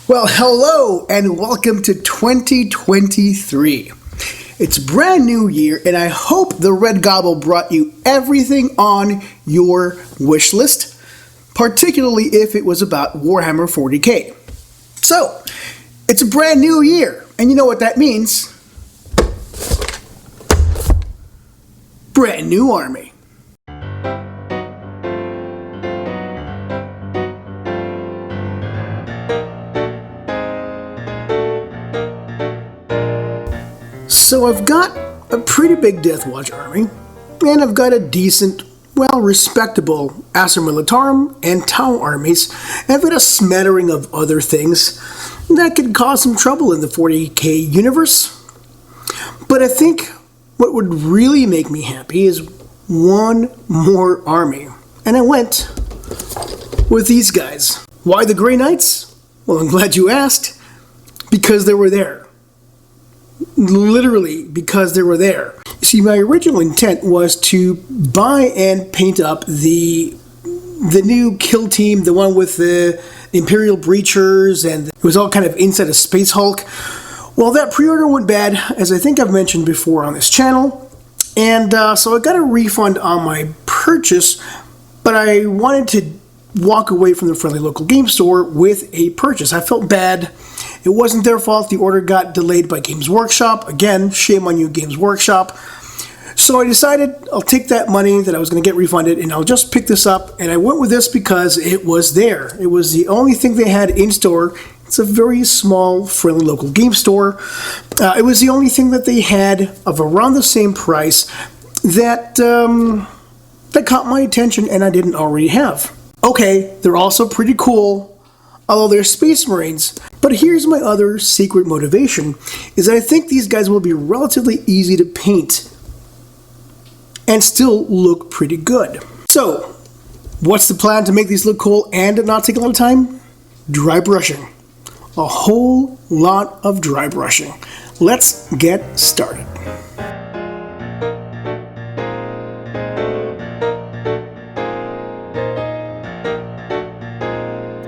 Well, hello and welcome to 2023. It's a brand new year and I hope the Red Gobble brought you everything on your wish list, particularly if it was about Warhammer 40k. So, it's a brand new year, and you know what that means. Brand new army. So I've got a pretty big Death Watch army, and I've got a decent, well, respectable Acer Militarum and Tau armies, and I've got a smattering of other things that could cause some trouble in the 40k universe. But I think what would really make me happy is one more army, and I went with these guys. Why the Grey Knights? Well, I'm glad you asked, because they were there. Literally, because they were there. See, my original intent was to buy and paint up the new kill team, the one with the Imperial Breachers, and it was all kind of inside a Space Hulk. Well, that pre-order went bad, as I think I've mentioned before on this channel, and so I got a refund on my purchase, but I wanted to walk away from the friendly local game store with a purchase. I felt bad. It wasn't their fault. The order got delayed by Games Workshop. Again, shame on you, Games Workshop. So I decided I'll take that money that I was going to get refunded and I'll just pick this up. And I went with this because it was there. It was the only thing they had in store. It's a very small, friendly local game store. It was the only thing that they had of around the same price that caught my attention and I didn't already have. Okay, they're also pretty cool, although they're Space Marines. But here's my other secret motivation, is that I think these guys will be relatively easy to paint and still look pretty good. So, what's the plan to make these look cool and not take a lot of time? Dry brushing. A whole lot of dry brushing. Let's get started.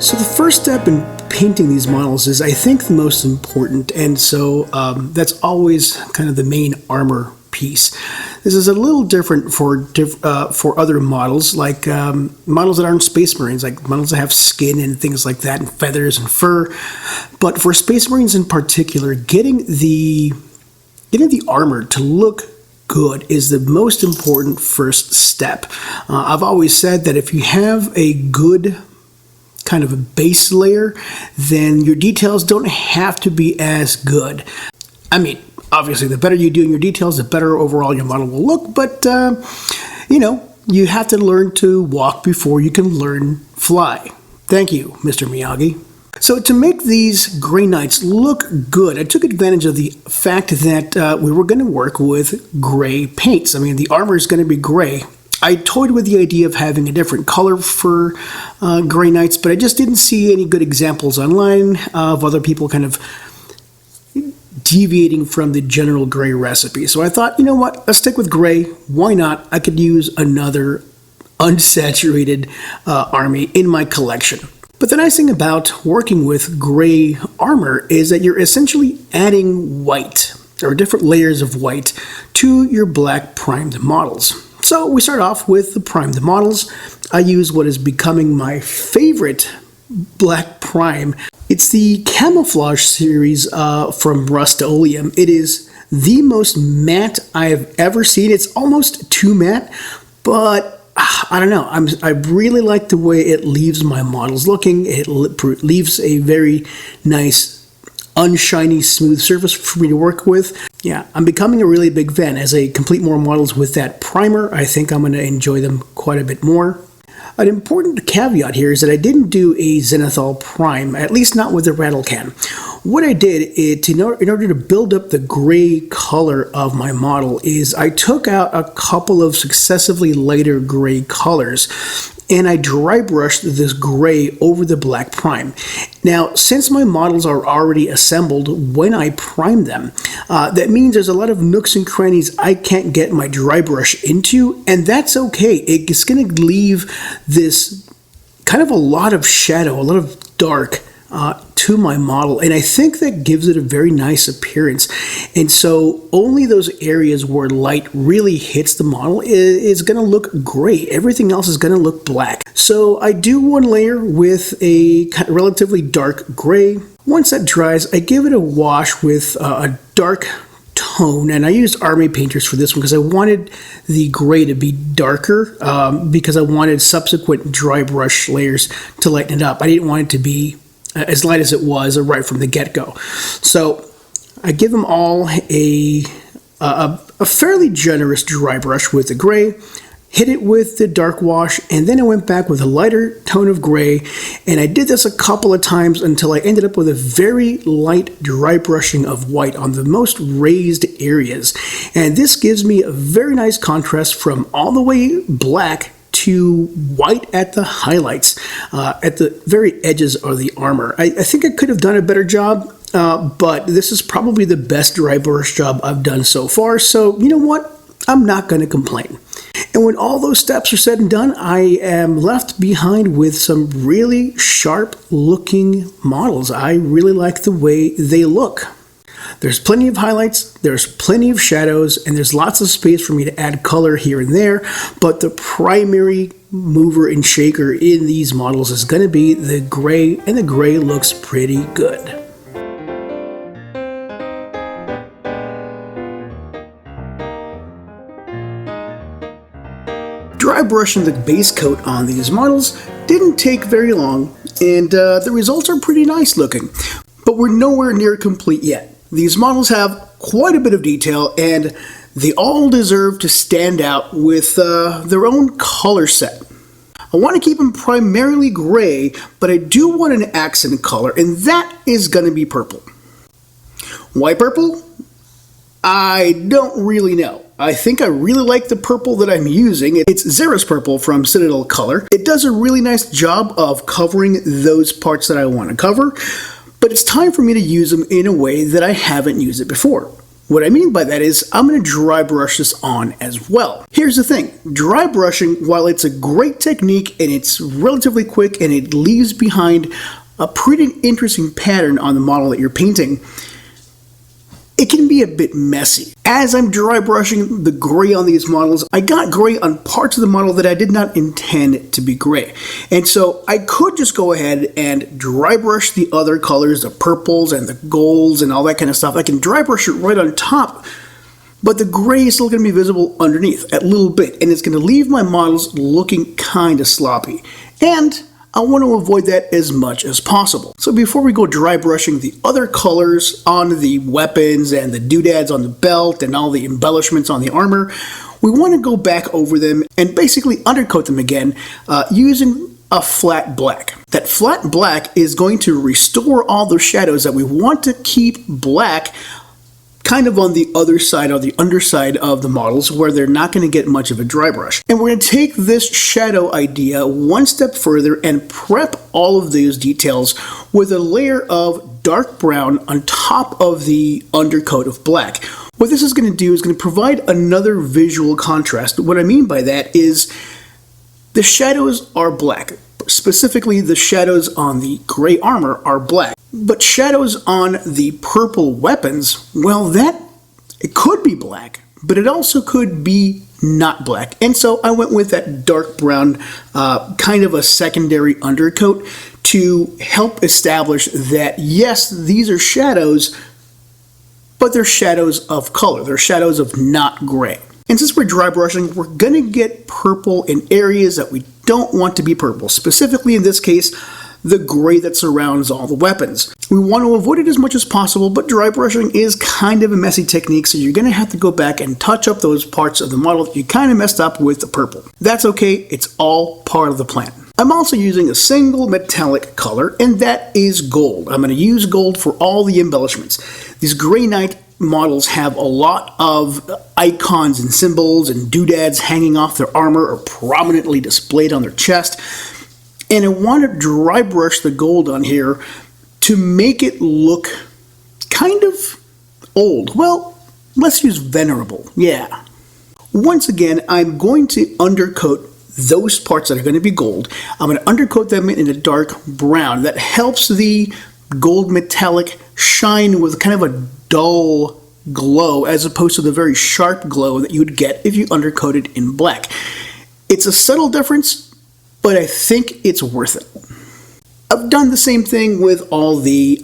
So the first step in painting these models is, I think, the most important, and so that's always kind of the main armor piece. This is a little different for other models, like models that aren't Space Marines, like models that have skin and things like that, and feathers and fur. But for Space Marines in particular, getting the armor to look good is the most important first step. I've always said that if you have a good kind of a base layer, then your details don't have to be as good. I mean, obviously, the better you do in your details, the better overall your model will look, but, you have to learn to walk before you can learn fly. Thank you, Mr. Miyagi. So to make these Grey Knights look good, I took advantage of the fact that we were going to work with gray paints. I mean, the armor is going to be gray. I toyed with the idea of having a different color for Grey Knights, but I just didn't see any good examples online of other people kind of deviating from the general gray recipe. So I thought, you know what, let's stick with gray. Why not? I could use another unsaturated army in my collection. But the nice thing about working with gray armor is that you're essentially adding white, or different layers of white, to your black primed models. So we start off with the primed models. I use what is becoming my favorite black prime. It's the Camouflage series from Rust-Oleum. It is the most matte I have ever seen. It's almost too matte, but I don't know. I really like the way it leaves my models looking. It leaves a very nice, unshiny, smooth surface for me to work with. Yeah, I'm becoming a really big fan. As I complete more models with that primer, I think I'm going to enjoy them quite a bit more. An important caveat here is that I didn't do a Zenithal Prime, at least not with the rattle can. What I did in order to build up the gray color of my model is I took out a couple of successively lighter gray colors and I dry brushed this gray over the black prime. Now, since my models are already assembled when I prime them, that means there's a lot of nooks and crannies I can't get my dry brush into, and that's okay. It's going to leave this kind of a lot of shadow, a lot of dark to my model, and I think that gives it a very nice appearance. And so only those areas where light really hits the model is going to look gray. Everything else is going to look black. So I do one layer with a relatively dark gray. Once that dries, I give it a wash with a dark tone, and I used Army Painters for this one because I wanted the gray to be darker because I wanted subsequent dry brush layers to lighten it up. I didn't want it to be as light as it was right from the get-go. So I give them all a fairly generous dry brush with the gray, hit it with the dark wash, and then I went back with a lighter tone of gray, and I did this a couple of times until I ended up with a very light dry brushing of white on the most raised areas. And this gives me a very nice contrast from all the way black to white at the highlights, at the very edges of the armor. I think I could have done a better job, but this is probably the best dry brush job I've done so far, so you know what? I'm not going to complain. And when all those steps are said and done, I am left behind with some really sharp looking models. I really like the way they look. There's plenty of highlights, there's plenty of shadows, and there's lots of space for me to add color here and there, but the primary mover and shaker in these models is going to be the gray, and the gray looks pretty good. Dry brushing the base coat on these models didn't take very long, and the results are pretty nice looking, but we're nowhere near complete yet. These models have quite a bit of detail, and they all deserve to stand out with their own color set. I want to keep them primarily gray, but I do want an accent color, and that is going to be purple. Why purple? I don't really know. I think I really like the purple that I'm using. It's Xeris Purple from Citadel Color. It does a really nice job of covering those parts that I want to cover, but it's time for me to use them in a way that I haven't used it before. What I mean by that is I'm going to dry brush this on as well. Here's the thing, dry brushing, while it's a great technique and it's relatively quick and it leaves behind a pretty interesting pattern on the model that you're painting, it can be a bit messy. As I'm dry brushing the gray on these models, I got gray on parts of the model that I did not intend to be gray. And so I could just go ahead and dry brush the other colors, the purples and the golds and all that kind of stuff. I can dry brush it right on top, but the gray is still going to be visible underneath a little bit, and it's going to leave my models looking kind of sloppy. And I want to avoid that as much as possible. So before we go dry brushing the other colors on the weapons and the doodads on the belt and all the embellishments on the armor, we want to go back over them and basically undercoat them again using a flat black. That flat black is going to restore all the shadows that we want to keep black kind of on the other side or the underside of the models where they're not going to get much of a dry brush. And we're going to take this shadow idea one step further and prep all of these details with a layer of dark brown on top of the undercoat of black. What this is going to do is going to provide another visual contrast. What I mean by that is the shadows are black. Specifically, the shadows on the gray armor are black. But shadows on the purple weapons, well, it could be black, but it also could be not black. And so I went with that dark brown, kind of a secondary undercoat to help establish that, yes, these are shadows, but they're shadows of color. They're shadows of not gray. And since we're dry brushing, we're going to get purple in areas that we don't want to be purple. Specifically, in this case, the gray that surrounds all the weapons. We want to avoid it as much as possible, but dry brushing is kind of a messy technique, so you're going to have to go back and touch up those parts of the model that you kind of messed up with the purple. That's okay, it's all part of the plan. I'm also using a single metallic color, and that is gold. I'm going to use gold for all the embellishments. These Grey Knight models have a lot of icons and symbols and doodads hanging off their armor or prominently displayed on their chest. And I want to dry brush the gold on here to make it look kind of old. Well, let's use venerable. Yeah. Once again, I'm going to undercoat those parts that are going to be gold. I'm going to undercoat them in a dark brown. That helps the gold metallic shine with kind of a dull glow as opposed to the very sharp glow that you would get if you undercoated in black. It's a subtle difference, but I think it's worth it. I've done the same thing with all the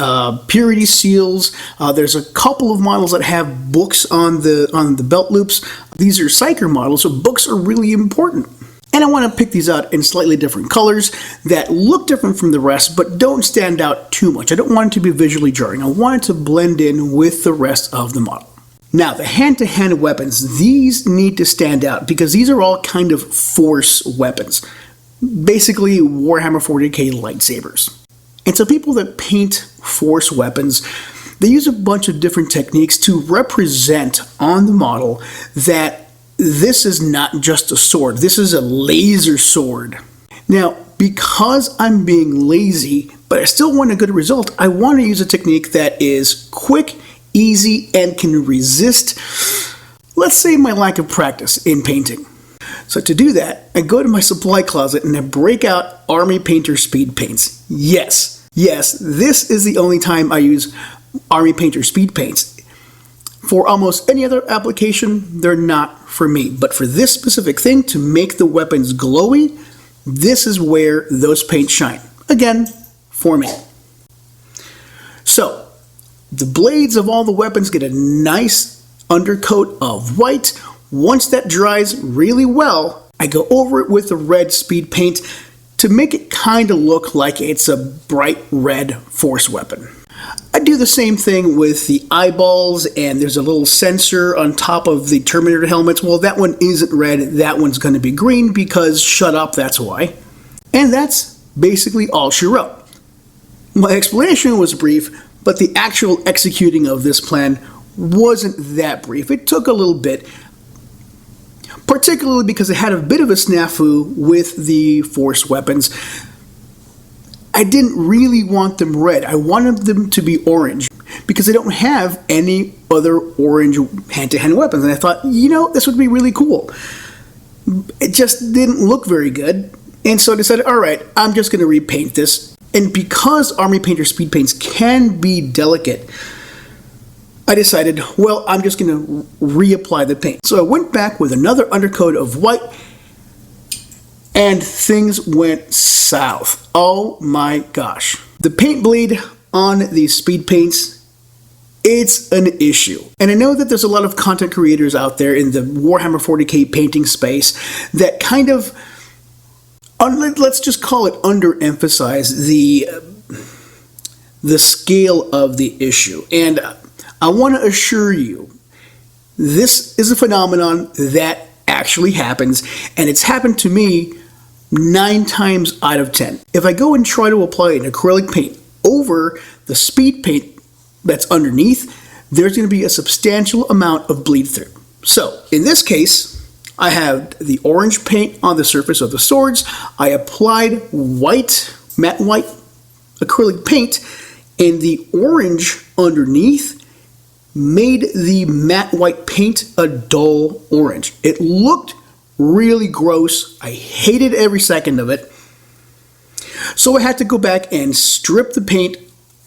purity seals. There's a couple of models that have books on the belt loops. These are psyker models, so books are really important. And I want to pick these out in slightly different colors that look different from the rest, but don't stand out too much. I don't want it to be visually jarring. I want it to blend in with the rest of the model. Now, the hand-to-hand weapons, these need to stand out because these are all kind of force weapons. Basically, Warhammer 40k lightsabers. And so people that paint force weapons, they use a bunch of different techniques to represent on the model that this is not just a sword, this is a laser sword. Now, because I'm being lazy, but I still want a good result, I want to use a technique that is quick, easy, and can resist, let's say, my lack of practice in painting. So to do that, I go to my supply closet and I break out Army Painter Speedpaints. Yes, this is the only time I use Army Painter Speedpaints. For almost any other application, they're not for me. But for this specific thing, to make the weapons glowy, this is where those paints shine. Again, for me. So, the blades of all the weapons get a nice undercoat of white. Once that dries really well, I go over it with the red speed paint to make it kind of look like it's a bright red force weapon. I do the same thing with the eyeballs, and there's a little sensor on top of the Terminator helmets. Well, that one isn't red, that one's going to be green because shut up, that's why. And that's basically all she wrote. My explanation was brief, but the actual executing of this plan wasn't that brief. It took a little bit, particularly because it had a bit of a snafu with the force weapons. I didn't really want them red. I wanted them to be orange because I don't have any other orange hand-to-hand weapons. And I thought, this would be really cool. It just didn't look very good. And so I decided, all right, I'm just going to repaint this. And because Army Painter Speed Paints can be delicate, I decided, well, I'm just going to reapply the paint. So I went back with another undercoat of white, and things went south. Oh my gosh. The paint bleed on these speed paints, it's an issue. And I know that there's a lot of content creators out there in the Warhammer 40k painting space that kind of, let's just call it underemphasize the scale of the issue. And I want to assure you, this is a phenomenon that actually happens, and it's happened to me 9 times out of 10. If I go and try to apply an acrylic paint over the speed paint that's underneath, there's going to be a substantial amount of bleed through. So, in this case, I have the orange paint on the surface of the swords. I applied matte white acrylic paint, and the orange underneath made the matte white paint a dull orange. It looked really gross. I hated every second of it. So I had to go back and strip the paint,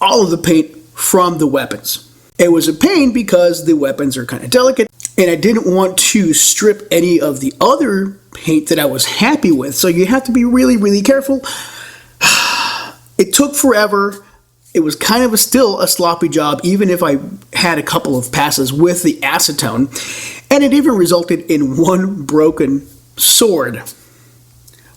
all of the paint, from the weapons. It was a pain because the weapons are kind of delicate, and I didn't want to strip any of the other paint that I was happy with. So you have to be really, really careful. It took forever. It was kind of still a sloppy job, even if I had a couple of passes with the acetone. And it even resulted in one broken sword,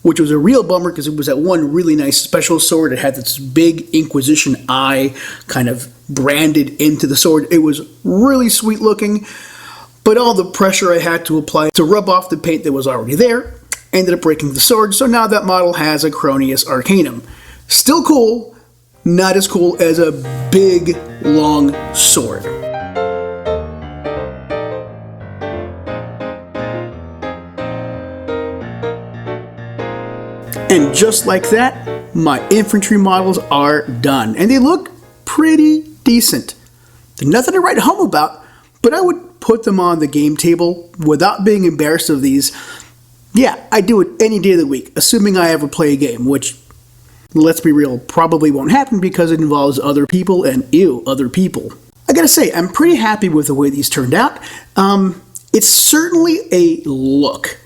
which was a real bummer because it was that one really nice special sword. It had this big Inquisition eye kind of branded into the sword. It was really sweet looking, but all the pressure I had to apply to rub off the paint that was already there ended up breaking the sword. So now that model has a Cronius Arcanum. Still cool, not as cool as a big, long sword. And just like that, my infantry models are done. And they look pretty decent. They're nothing to write home about, but I would put them on the game table without being embarrassed of these. Yeah, I do it any day of the week, assuming I ever play a game, which let's be real, probably won't happen because it involves other people and other people. I gotta say, I'm pretty happy with the way these turned out. It's certainly a look.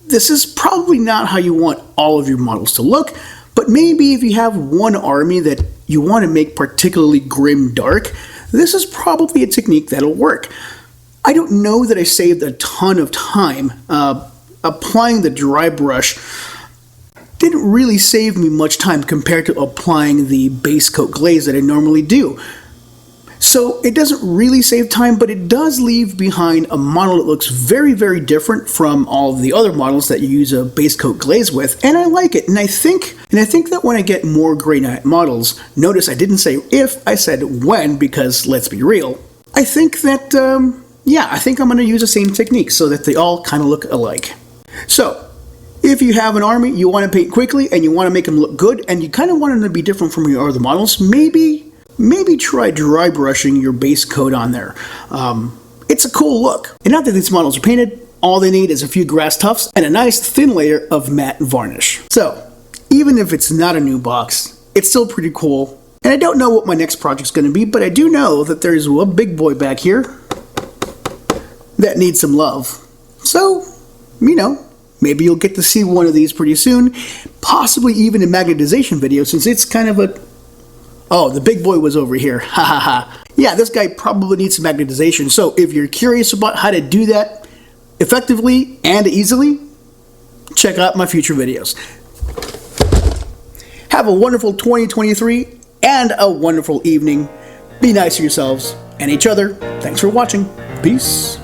This is probably not how you want all of your models to look, but maybe if you have one army that you want to make particularly grim dark, this is probably a technique that'll work. I don't know that I saved a ton of time. Applying the dry brush didn't really save me much time compared to applying the base coat glaze that I normally do. So it doesn't really save time, but it does leave behind a model that looks very, very different from all of the other models that you use a base coat glaze with, and I like it. And I think that when I get more gray night models, notice I didn't say if, I said when, because let's be real. I think that, I think I'm going to use the same technique so that they all kind of look alike. So, if you have an army, you want to paint quickly, and you want to make them look good, and you kind of want them to be different from your other models, maybe try dry brushing your base coat on there. It's a cool look. And now that these models are painted, all they need is a few grass tufts and a nice thin layer of matte varnish. So, even if it's not a new box, it's still pretty cool. And I don't know what my next project's going to be, but I do know that there's a big boy back here that needs some love. So, maybe you'll get to see one of these pretty soon, possibly even a magnetization video, since it's kind of a... Oh, the big boy was over here. Ha ha ha. Yeah, this guy probably needs some magnetization. So if you're curious about how to do that effectively and easily, check out my future videos. Have a wonderful 2023 and a wonderful evening. Be nice to yourselves and each other. Thanks for watching. Peace.